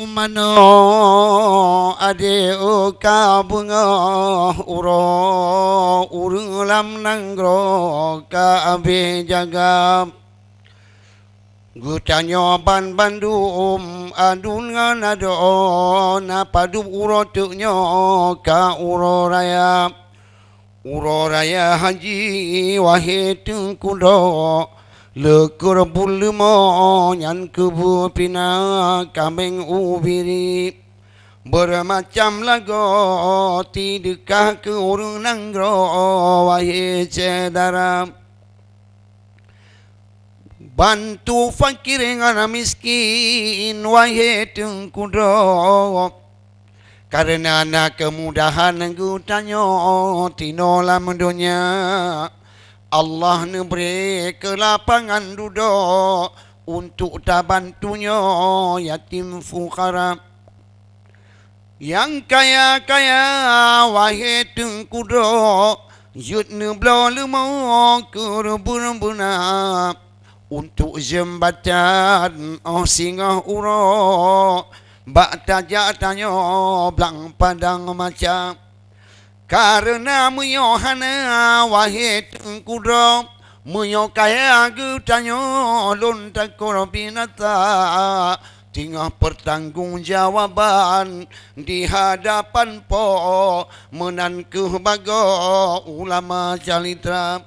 mano ade o ka bunga uro urung lam nanggro ka abe jaga gutanyo ban bandum adun nganado na padu uro tuknyo ka uro raya haji wahitung kudo lekur bulmo nyan kubu pina kameng ubiri bermacam lago tidakah ke urung nanggro wahai cedara bantu fakir ngana miskin wahai tengkudo karena nak kemudahan gutanyo tinolam dunia Allah neberi kelapangan duduk untuk tak bantunya yatim fukara yang kaya-kaya wahai tengkudo yut neblo lemo kerbun-buna untuk jembatan singa uro bak tajak tanyo blang padang macam karena muyohana wahai tengkudo muyo kaya gutanyo lontak binata tinggal pertanggungjawaban di hadapan po menan kebago ulama jalitra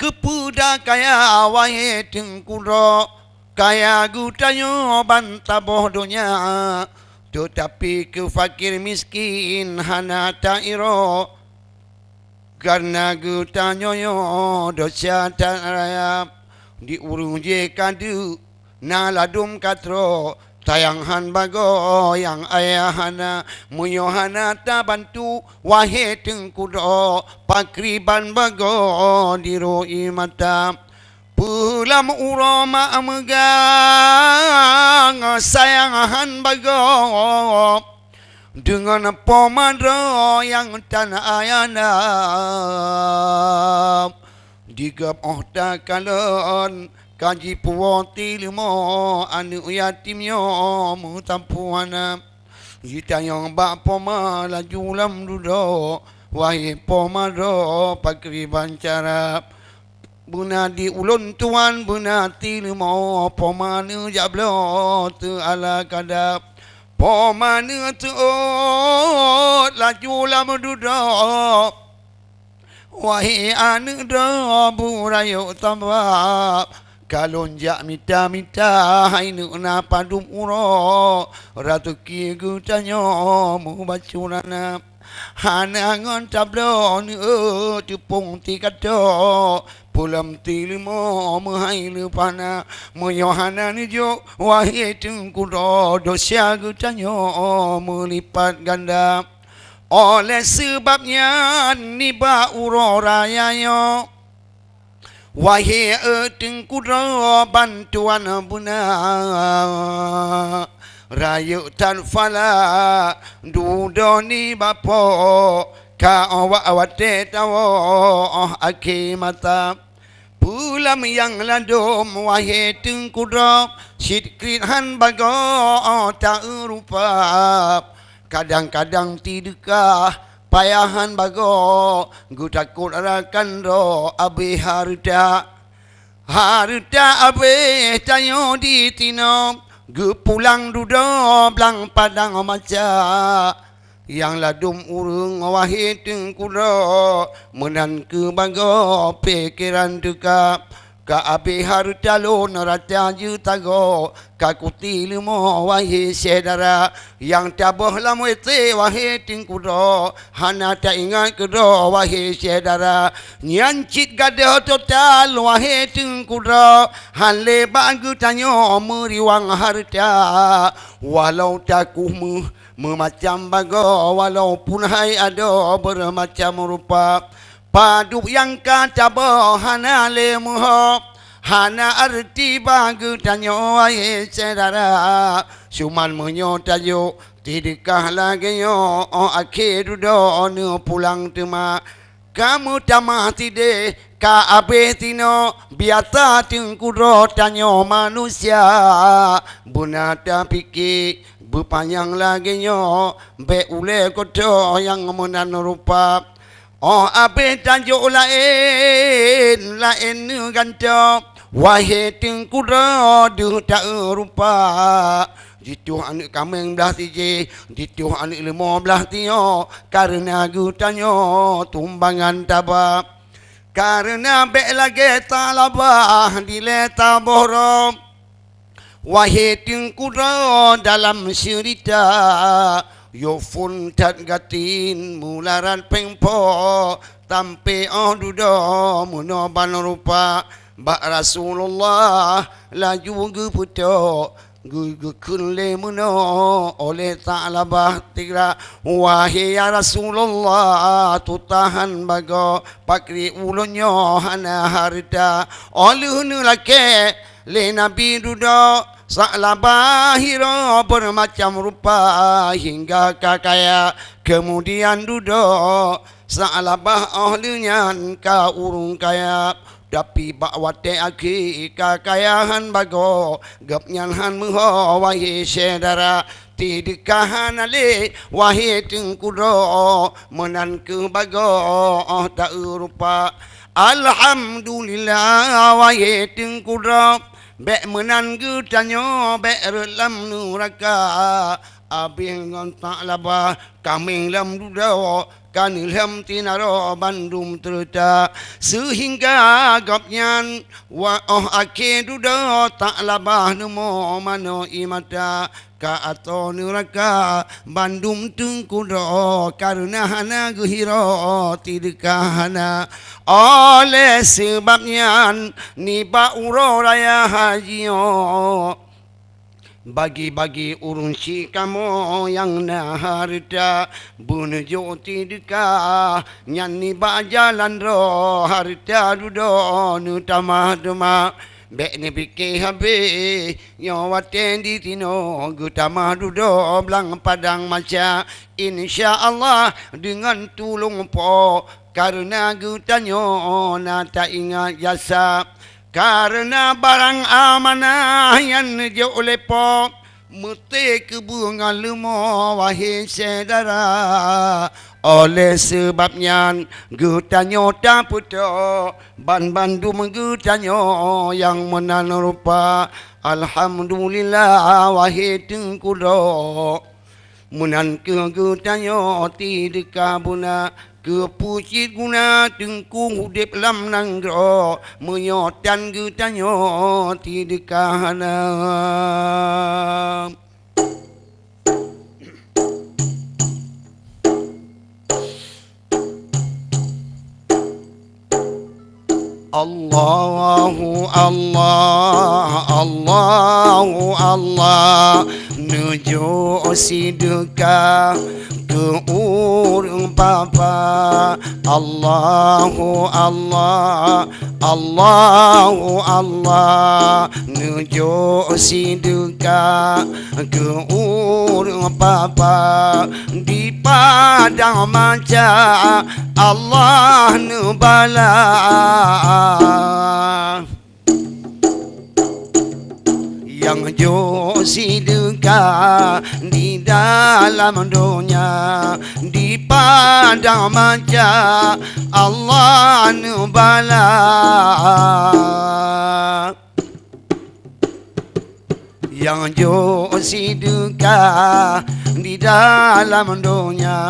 kepuda kaya wahai tengkudo kaya gutanyo bantah bodohnya tetapi ke fakir miskin hana tairo karena gutanyo yo dosa taraya di urung je kadu na ladum katro tayanghan bago yang ayahana muyohana ta bantu wahai tengkudo pakriban bago diroi mata pulam uroma megang sayangan bago dengan pomado yang tanah ayana digap ohta kalon kaji puwati limo anu yatimyo mutampuana jitayong bak poma lajulam dudo wahai pomado pakriban carap buna di ulun tuan buna tilmo pomanu jablo tu ala kadap pomanu tu laju lam dudo wahai anu do burayo tambah kalonjak mita-mita hainu na padum uro ratu ki gutanyo mubacurana hanangon tablon tupung tikado pulam tilmo mahai lupana moyohana nijo wahai tengkudo dosa gutanyo melipat ganda oleh sebabnya niba uro rayayo wahai tengkudo bantuan buna rayu tanfala dudoni bapo ka awate tawo akimata pulam yang ladum wahai tengkudo sidkrihan bago tak rupa kadang-kadang tidakah payahan bago gutakut rakan ro abe harta abe tayo di tino pulang dudo blang padang maca yang ladum urung wahai tengkudo menan ke bago pikiran duka ka abe harta lo nerata jutago ka kutil mo wahai sedara yang taboh lamwete wahai tengkudo hana ta ingat kedo wahai sedara nyancit gadah total wahai tengkudo hale bagu tanyo meriwang harta walau takuh memacam bago walaupun hai ada bermacam rupa padu yang kata hana lemuho hana arti bagu tanyo wahai sedara cuman menyo tayo tidakah lagi yo akhir do pulang tema kamu tamah tide ka abe tino biata tingkuro tanyo manusia bunata pikir berpanjang lagi nyo be ule koto yang menan rupa oh abe tanjo lain ganto wahai tingkuro du tak rupa jitu anak kameng belah tije jitu anak 15 tio karena gutanyo tumbangan tabak karena be lagi talabah dileta borom wahai tingkuro dalam cerita yo fun tat gatin mularan pengpo tampe dudo munoban rupa ba Rasulullah laju guputo gugukun le muno oleh ta'labah tigra wahai ya Rasulullah tutahan bago pakri ulunyo hana harta olunu lake le nabi dudo Sa'labah hiro bermacam rupa hingga kakaya kemudian duduk Sa'labah ahlinya ka urung kaya tapi bakwate aki kakayahan bago gapnyan han muho wahi sedara tidikahan ale wahi tingkudo menan ke bago tak rupa alhamdulillah wahi tingkudo Bek menan gutanyo bek relam nuraka abing tak labah kaming lam dudaw kanilham tinaro bandum terta sehingga gapnyan wa ake dudaw tak labah nemo mano imata ka atau nuraka bandum tungkudo karena hana guhiro tidikahana oleh sebabnya ni ba uro raya hajio bagi-bagi urun si kamu yang naharita bunujo tidika nyanni ba jalan ro harita dudo nutama duma Bek ni fikir habis Yo waten di tino Gutama dudo Belang padang maca InsyaAllah Dengan tulung po Karena gutanyo Na tak ingat jasa Karena barang amanah Yang jauh lepo Mesti kebungan lemo Wahai saudara oleh sebabnya gutanyo tak puto ban-bandum gutanyo yang menan rupa alhamdulillah wahai tengkudo munan ke gutanyo tidak buna kepucit guna tengkung hudip lam nanggro menyotan gutanyo tidak hana Allahu Allah Allahu Allah nuju siduka ke urang papa Allahu Allah Allahu Allah nuju siduka ke urang papa di padang maca Allah nubala yang josi duka di dalam dunia di padang maca Allah nubala yang josi duka di dalam dunia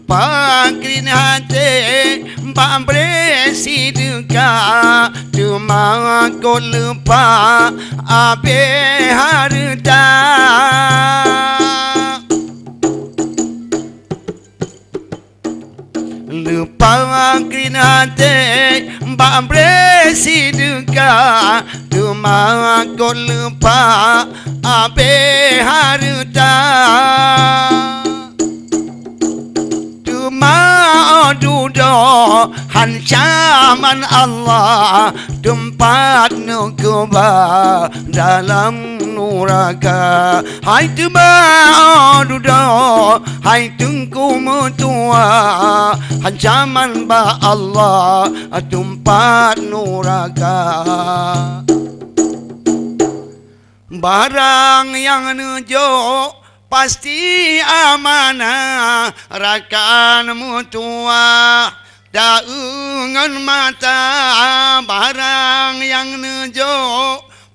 Pakrin hati Pambre si duka Cuma kau lupa Abe harta Lupa pakrin hati Pambre si duka Cuma kau lupa Abe harta Dudo hancaman Allah tempat nukuba dalam nuraka. Hai tempat duduk, hai tengku metua, ancaman ba Allah tempat nuraka. Barang yang nuju pasti amanah, rakan mutua daungan mata. Barang yang nuju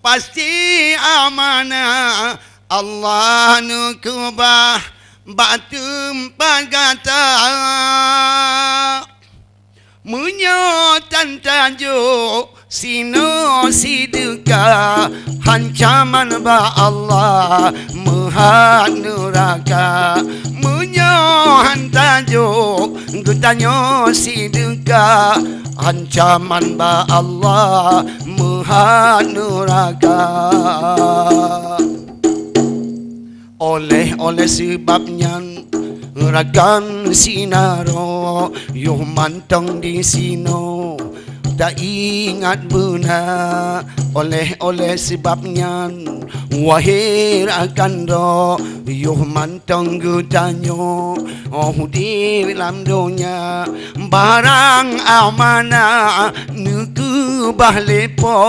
pasti amanah, Allah nukubah batum pagata. Menyotan tajuk sino siduka, ancaman ba Allah maha neraka. Menyohan tajuk gutanyo siduka, ancaman ba Allah maha neraka. Oleh sebabnya rakan sinaro yo mantong di sino, tak ingat benar. Oleh sebabnya wahai rakan do yo mantong gutanyo di dalam dunia. Barang amanah nuku bahlepo,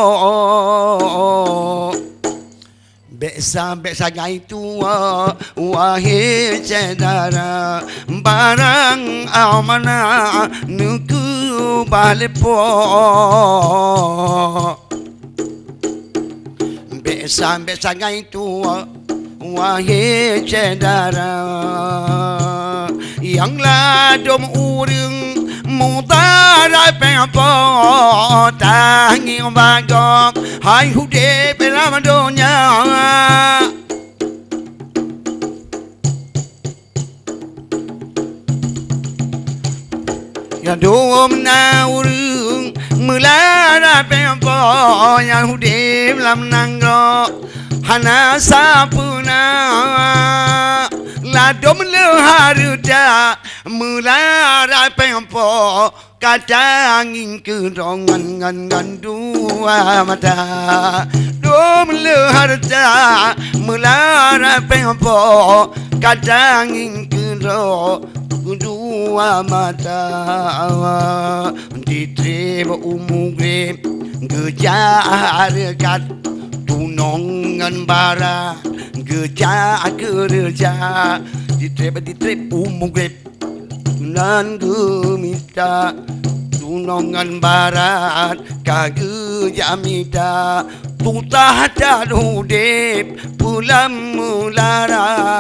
Besa gai tua wahai cedara. Barang amanah nuku balepo, besa gai tua wahai cedara. Yang ladom urung mudara pepo tangi bagok, hai hude dalam dunia. Ya dom na urung melara pepo, yang hude dalam nangro hana sapuna. Ladom leharuda melara pepo, kadangin kerongan ngan dua mata. Dom leharta melara pepo, kadangin kero dua mata. Ditrib umugre gejar kat tunongan bara, gejar kerja. Ditrib umugre nan gemita, tunongan barat kage jamita. Tutah darudep pulam mularat,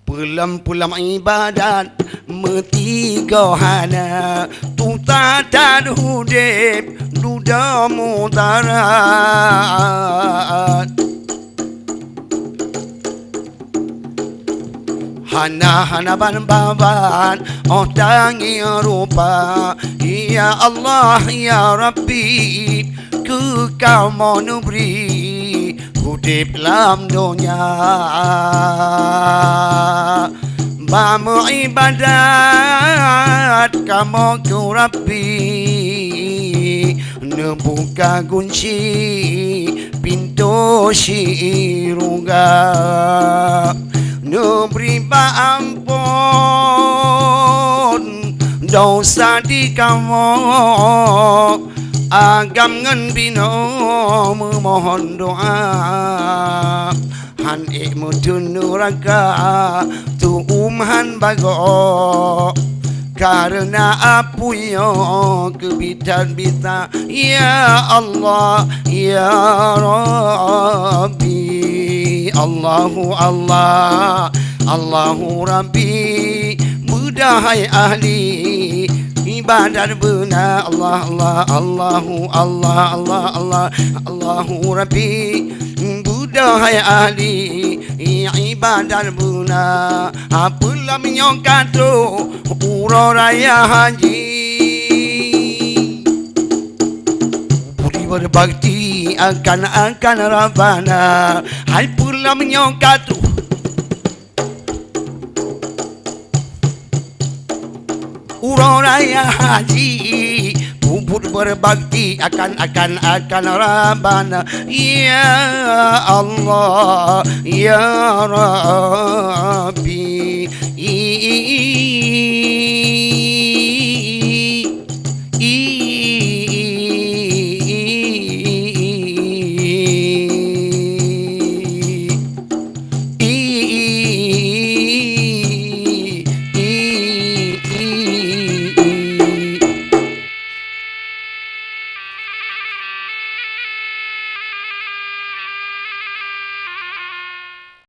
pulam ibadat meti gohana. Tutah darudep duda mudarat, hana ban oh tangi rupa. Ya Allah ya Rabbi, ku kau mau beri hudip dalam dunia. Bamu ibadat kamu ku Rabbi, nebuka kunci pintu syurga. Neberi ampun dosa di kamu, agam ngan bino memohon doa. Han mutun nuraka tu han bago, karena apuyo kebitan-bita. Ya Allah ya Rabbi, Allahu Allah, Allahu Rabbi, mudahai ahli ibadat benar. Allah Allah Allahu Allah Allah Allah Allahu Rabbi, mudahai ahli ibadat benar. Apalah menyokatu uro raya haji, berbakti akan Rabbana. Hai pula menyokatu urang raya haji, sibuk berbakti akan Rabbana. Ya Allah ya Rabbi.